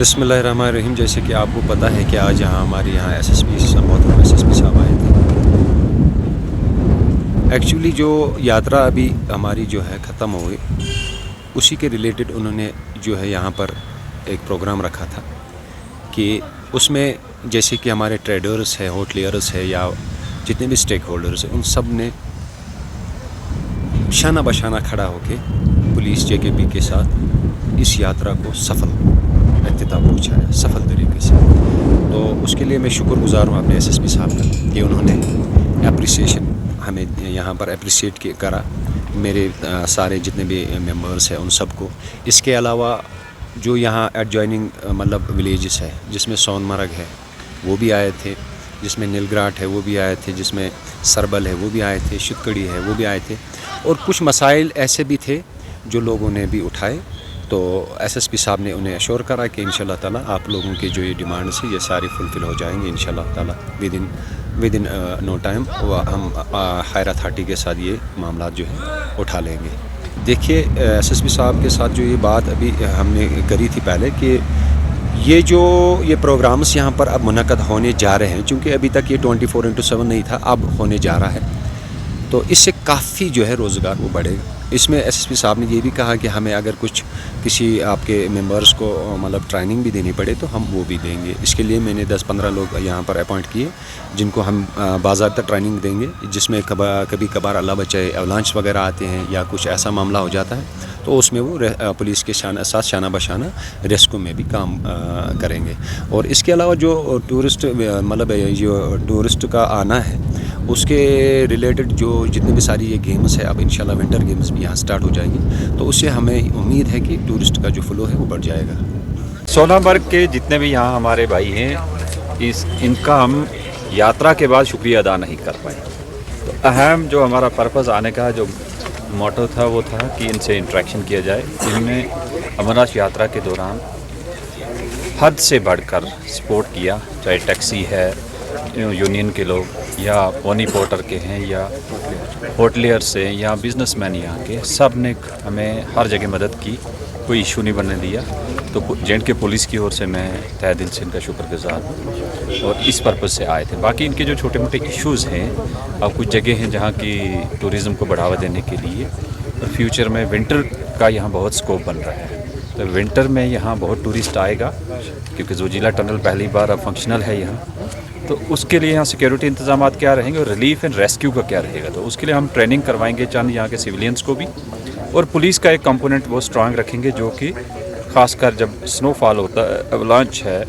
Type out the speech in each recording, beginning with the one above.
बिस्मिल्लाहिर्रहमानिर्रहीम। जैसे कि आपको पता है कि आज हमारे यहाँ मोहतरम SSP साहब आए थे। एक्चुअली जो यात्रा अभी हमारी जो है ख़त्म हो गई, उसी के रिलेटेड उन्होंने जो है यहाँ पर एक प्रोग्राम रखा था कि उसमें जैसे कि हमारे ट्रेडर्स है, होटलियर्स है या जितने भी स्टेक होल्डर्स हैं, उन सब ने शाना बशाना खड़ा होकर पुलिस JKP के साथ इस यात्रा को सफल इख्तिताम पहुँचाया, सफल तरीके से। तो उसके लिए मैं शुक्रगुज़ार हूँ अपने SSP साहब का कि उन्होंने एप्रिसिएशन हमें यहाँ पर अप्रिशिएट करा, मेरे सारे जितने भी मेंबर्स हैं उन सबको। इसके अलावा जो यहाँ एडजॉइनिंग मतलब विलेजेस है, जिसमें सोनमर्ग है वो भी आए थे, जिसमें नीलग्राट है वो भी आए थे, जिसमें सरबल है वो भी आए थे, शितकड़ी है वो भी आए थे, और कुछ मसाइल ऐसे भी थे जो लोगों ने भी उठाए। तो SSP साहब ने उन्हें अश्योर करा कि इंशाल्लाह ताला आप लोगों की जो ये डिमांड्स है ये सारी फुलफ़िल हो जाएंगी इंशाल्लाह ताला विद इन नो टाइम। हम हायर अथॉरिटी के साथ ये मामला जो है उठा लेंगे। देखिए SSP साहब के साथ जो ये बात अभी हमने करी थी पहले कि ये प्रोग्राम्स यहाँ पर अब मुनक़द होने जा रहे हैं, चूँकि अभी तक ये 24/7 नहीं था, अब होने जा रहा है। तो इससे काफ़ी जो है रोज़गार वो बढ़ेगा। इसमें SSP साहब ने ये भी कहा कि हमें अगर कुछ किसी आपके मेंबर्स को मतलब ट्रेनिंग भी देनी पड़े तो हम वो भी देंगे। इसके लिए मैंने 10-15 लोग यहाँ पर अपॉइंट किए जिनको हम बाज़ाब्ता ट्रेनिंग देंगे, जिसमें कभी कभार अल्लाह बचाए अवलांच वगैरह आते हैं या कुछ ऐसा मामला हो जाता है तो उसमें वो पुलिस के साथ शाना बशाना रेस्क्यू में भी काम करेंगे। और इसके अलावा जो टूरिस्ट मतलब जो टूरिस्ट का आना है उसके रिलेटेड जो जितने भी सारी ये गेम्स है, अब इंशाल्लाह विंटर गेम्स भी यहाँ स्टार्ट हो जाएंगी, तो उससे हमें उम्मीद है कि टूरिस्ट का जो फ्लो है वो बढ़ जाएगा। सोनामर्ग के जितने भी यहाँ हमारे भाई हैं, इनका हम यात्रा के बाद शुक्रिया अदा नहीं कर पाए। तो अहम जो हमारा पर्पज़ आने का जो मोटो था वो था कि इनसे इंटरेक्शन किया जाए। इनमें अमरनाथ यात्रा के दौरान हद से बढ़कर सपोर्ट किया, चाहे टैक्सी है, यूनियन के लोग या पोनी पोर्टर के हैं या होटलियर से या बिजनेसमैन यहाँ के, सब ने हमें हर जगह मदद की, कोई इशू नहीं बनने दिया। तो J&K पुलिस की ओर से मैं तहे दिल से इनका शुक्रगुजार हूँ और इस पर्पज़ से आए थे। बाकी इनके जो छोटे मोटे इश्यूज़ हैं, अब कुछ जगह हैं जहाँ की टूरिज़म को बढ़ावा देने के लिए और फ्यूचर में विंटर का यहाँ बहुत स्कोप बन रहा है। तो विंटर में यहाँ बहुत टूरिस्ट आएगा क्योंकि जोजिला टनल पहली बार अब फंक्शनल है यहाँ। तो उसके लिए यहाँ सिक्योरिटी इंतजाम क्या रहेंगे और रिलीफ एंड रेस्क्यू का क्या रहेगा, तो उसके लिए हम ट्रेनिंग करवाएंगे चंद यहाँ के सिविलियंस को भी, और पुलिस का एक कंपोनेंट वो स्ट्रांग रखेंगे जो कि ख़ासकर जब स्नोफॉल होता है, अवलांच है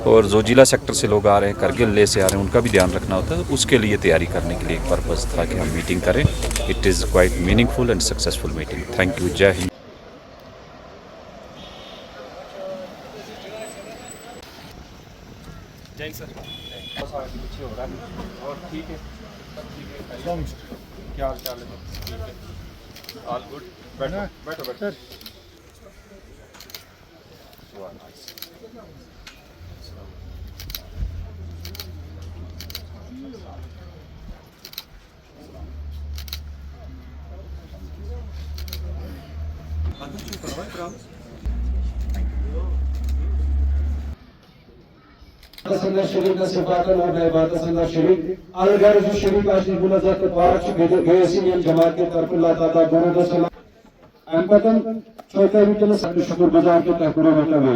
और जोजिला सेक्टर से लोग आ रहे हैं, करगिल ले से आ रहे हैं, उनका भी ध्यान रखना होता है। तो उसके लिए तैयारी करने के लिए एक पर्पज़ था कि हम मीटिंग करें। It is quite meaningful and successful meeting. Thank you. जय हिंद। जय सर। और ठीक है, सब ठीक है। क्या हाल चाल है? ठीक है, ऑल गुड। बैठो बैठो बैठो। शरीफ सिफातन और इबादत शरीफ अलगर शरीफ आशनी गुलज़त पाक गयसियन जमात के तरफ अल्लाह ताला बुरुद सलाम अमपतन चौथे विचल सब शुक्रगुजार के तहकुर में कवे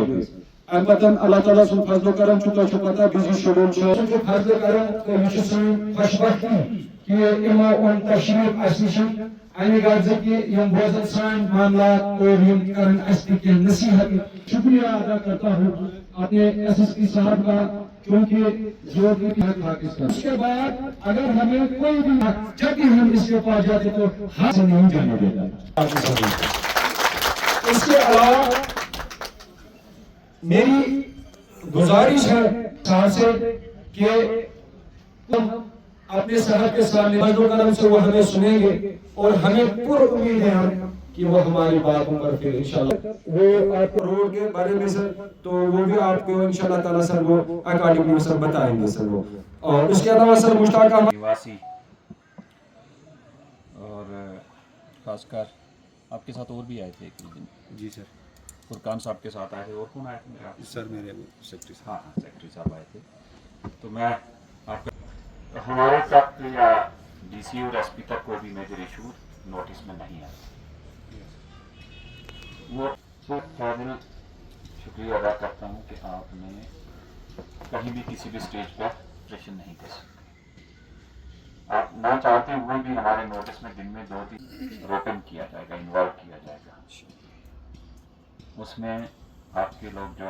अमपतन अल्लाह ताला सुन फजल करम छुटा छुटा बिजी शेड्यूल छे फजल करम तो विशेषण खुशबख्ती कि इमा उन तशरीफ आशिशन आने गाज़ के यम बोझन सान मामला और यम करन अस्ति के नसीहत शुक्रिया अदा करता हूँ अपने SSP साहब का, क्योंकि जो भी था इसका। उसके बाद अगर हमें कोई भी जब भी हम इसके पास जाते तो हाथ से नहीं जाने देता। इसके अलावा मेरी गुजारिश है साहब से कि तुम अपने साहब के सामने मजदूर कदम से वो हमें सुनेंगे और हमें पूरी उम्मीद है कि वो हमारी बातों पर फिर इंशाल्लाह वो आपको रोड के बारे में सर तो वो भी आपको इंशाल्लाह ताला सर वो अकादमी में सर बताएंगे सर वो। और उसके अलावा सर मुश्ताक निवासी और खासकर आपके साथ और भी आए थे एक दिन। जी सर। फुरकान साहब के साथ आए थे, और कौन आए थे मेरे आप? सर मेरे सेक्रेटरी साहब। हाँ सेक्रेटरी साहब आए थे। तो मैं आपका हमारे तक या डीसी और एसपी तक कोई भी मेजर इशू नोटिस में नहीं आया। वो काबिल शुक्रिया अदा करता हूँ कि आपने कहीं भी किसी भी स्टेज पर प्रेशर नहीं कर सकते। आप ना चाहते हुए भी हमारे नोटिस में दिन में 2-3 रोपन किया जाएगा, इन्वॉल्व किया जाएगा। उसमें आपके लोग जो